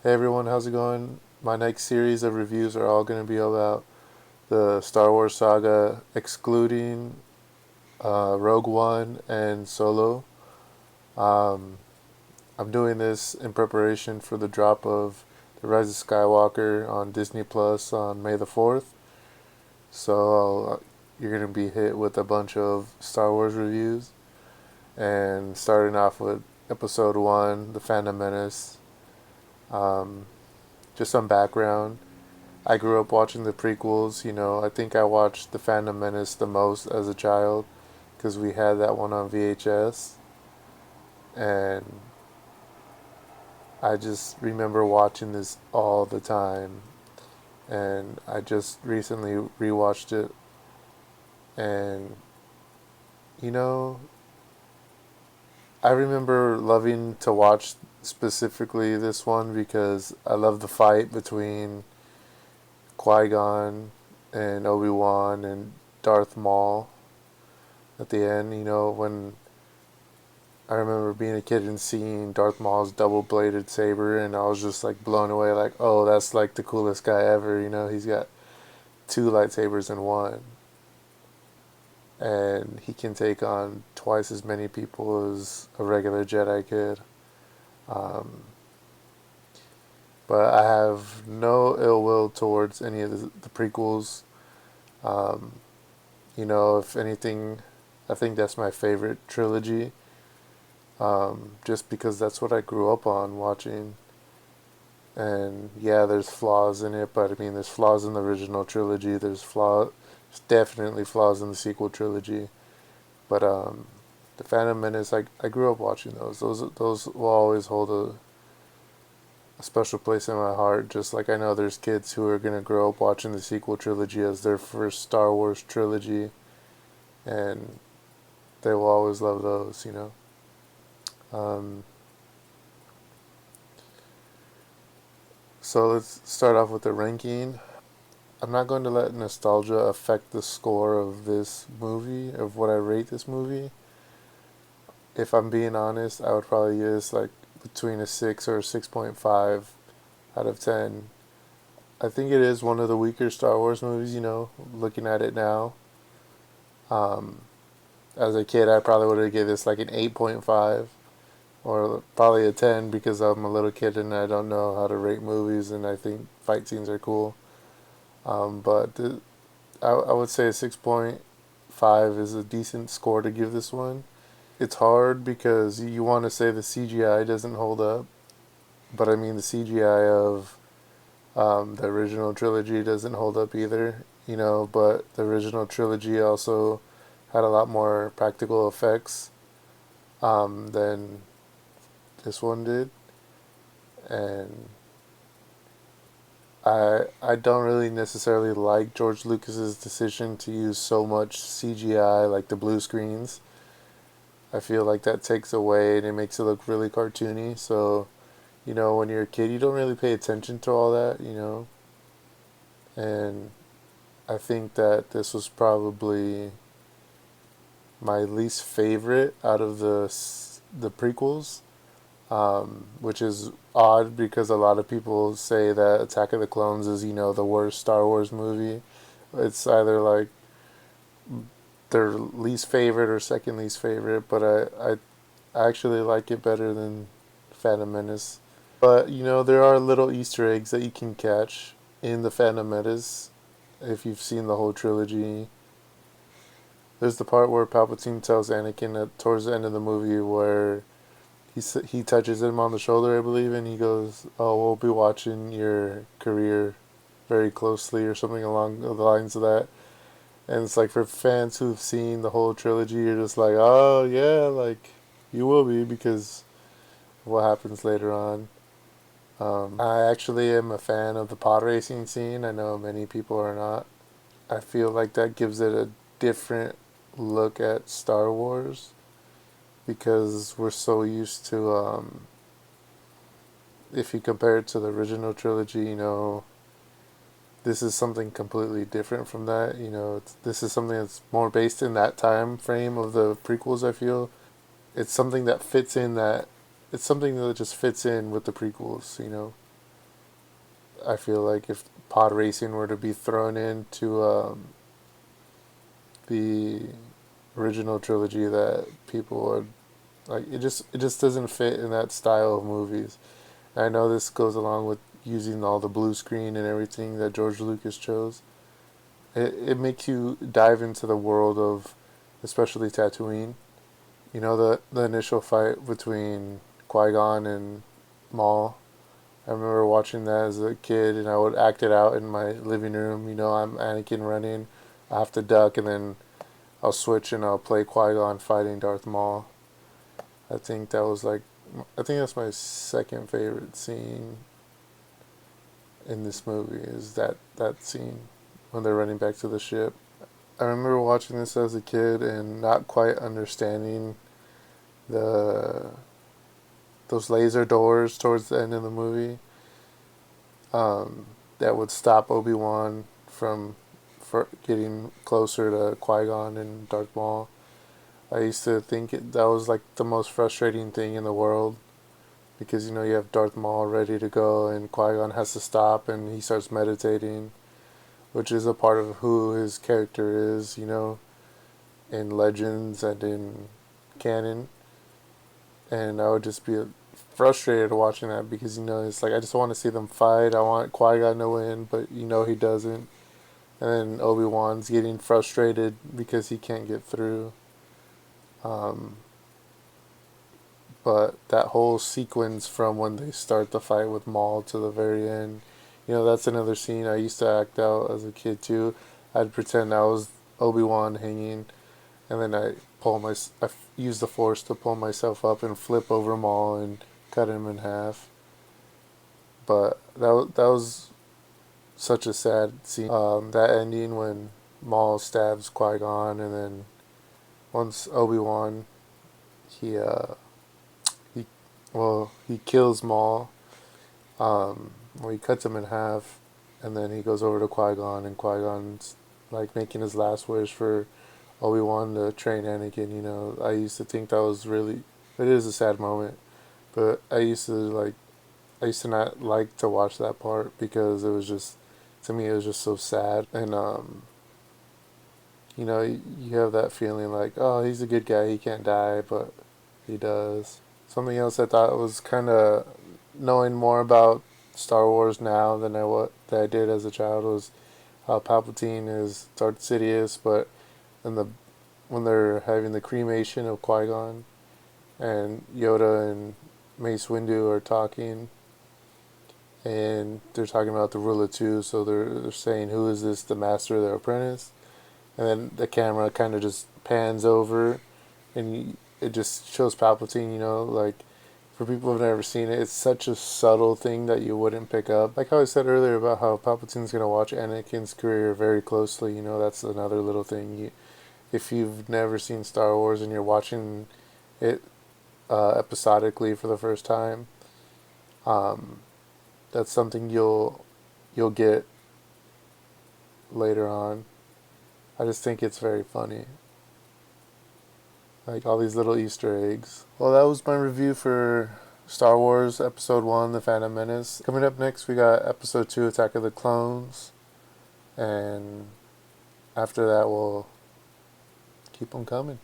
Hey everyone, how's it going? My next series of reviews are all going to be about the Star Wars saga, excluding Rogue One and Solo. Um, I'm doing this in preparation for the drop of The Rise of Skywalker on Disney Plus on May the 4th. So you're going to be hit with a bunch of Star Wars reviews. And starting off with Episode 1, The Phantom Menace. Um, just some background. I grew up watching the prequels. I think I watched The Phantom Menace the most as a child because we had that one on VHS. And I just remember watching this all the time. And I just recently rewatched it. And, you know, I remember loving to watch specifically this one because I love the fight between Qui-Gon and Obi-Wan and Darth Maul at the end. When I remember being a kid and seeing Darth Maul's double-bladed saber, and I was just like blown away, like, oh, that's like the coolest guy ever. He's got two lightsabers in one, and he can take on twice as many people as a regular Jedi could. Um, but I have no ill will towards any of the prequels. Um, if anything, I think that's my favorite trilogy. Just because that's what I grew up on watching. And yeah, there's flaws in it, but I mean, there's flaws in the original trilogy. There's definitely flaws in the sequel trilogy. But the Phantom Menace, I grew up watching those. Those will always hold a special place in my heart. Just like I know there's kids who are gonna grow up watching the sequel trilogy as their first Star Wars trilogy, and they will always love those. Um, so let's start off with the ranking. I'm not going to let nostalgia affect the score of this movie, of what I rate this movie. If I'm being honest, I would probably give this like between a 6 or a 6.5 out of 10. I think it is one of the weaker Star Wars movies, looking at it now. Um, as a kid, I probably would have given this like an 8.5 or probably a 10 because I'm a little kid and I don't know how to rate movies and I think fight scenes are cool. But I would say a 6.5 is a decent score to give this one. It's hard because you want to say the CGI doesn't hold up, but I mean the CGI of the original trilogy doesn't hold up either, but the original trilogy also had a lot more practical effects than this one did. And I don't really necessarily like George Lucas's decision to use so much CGI, like the blue screens. I feel like that takes away and it makes it look really cartoony. So, when you're a kid, you don't really pay attention to all that. And I think that this was probably my least favorite out of the prequels, which is odd because a lot of people say that Attack of the Clones is the worst Star Wars movie. It's either like their least favorite or second least favorite, but I actually like it better than Phantom Menace. But there are little Easter eggs that you can catch in the Phantom Menace if you've seen the whole trilogy. There's the part where Palpatine tells Anakin towards the end of the movie where he touches him on the shoulder, I believe, and he goes, "Oh, we'll be watching your career very closely," or something along the lines of that. And it's like for fans who've seen the whole trilogy, you're just like, "Oh yeah, like you will be because of what happens later on." I actually am a fan of the pod racing scene. I know many people are not. I feel like that gives it a different look at Star Wars because we're so used to, if you compare it to the original trilogy, this is something completely different from that. This is something that's more based in that time frame of the prequels, I feel. It's something that fits in that, it's something that just fits in with the prequels. I feel like if pod racing were to be thrown into the original trilogy, that people would like it just doesn't fit in that style of movies. And I know this goes along with using all the blue screen and everything that George Lucas chose. It makes you dive into the world of, especially Tatooine. You know the initial fight between Qui-Gon and Maul. I remember watching that as a kid, and I would act it out in my living room. You know, I'm Anakin running, I have to duck, and then I'll switch and I'll play Qui-Gon fighting Darth Maul. I think that was like, I think that's my second favorite scene in this movie is that scene when they're running back to the ship. I remember watching this as a kid and not quite understanding the those laser doors towards the end of the movie that would stop Obi-Wan from getting closer to Qui-Gon and Darth Maul. I used to think that was like the most frustrating thing in the world because you know you have Darth Maul ready to go and Qui-Gon has to stop and he starts meditating, which is a part of who his character is, you know, in Legends and in canon. And I would just be frustrated watching that because you know it's like I just want to see them fight. I want Qui-Gon to win, but you know he doesn't. And then Obi-Wan's getting frustrated because he can't get through. Um, but that whole sequence from when they start the fight with Maul to the very end, you know, that's another scene I used to act out as a kid too. I'd pretend I was Obi-Wan hanging, and then I use the Force to pull myself up and flip over Maul and cut him in half. But that was such a sad scene. That ending when Maul stabs Qui-Gon, and then once Obi-Wan, he he he kills Maul. Well, he cuts him in half, and then he goes over to Qui-Gon, and Qui-Gon's like making his last wish for Obi-Wan to train Anakin. You know, I used to think that was really, it is a sad moment, but I used to not like to watch that part because it was just, to me, it was just so sad. And, you know, you have that feeling like, oh, he's a good guy, he can't die, but he does. Something else I thought was kind of knowing more about Star Wars now than that I did as a child was how Palpatine is Darth Sidious, but in the when they're having the cremation of Qui-Gon and Yoda and Mace Windu are talking and they're talking about the rule of two, so they're saying who is this, the master or the apprentice, and then the camera kind of just pans over and it just shows Palpatine, you know, like for people who've never seen it, it's such a subtle thing that you wouldn't pick up. Like how I said earlier about how Palpatine's gonna watch Anakin's career very closely, you know, that's another little thing. If you've never seen Star Wars and you're watching it episodically for the first time, um, that's something you'll get later on. I just think it's very funny. Like all these little Easter eggs. Well, that was my review for Star Wars Episode 1, The Phantom Menace. Coming up next, we got Episode 2, Attack of the Clones. And after that, we'll keep them coming.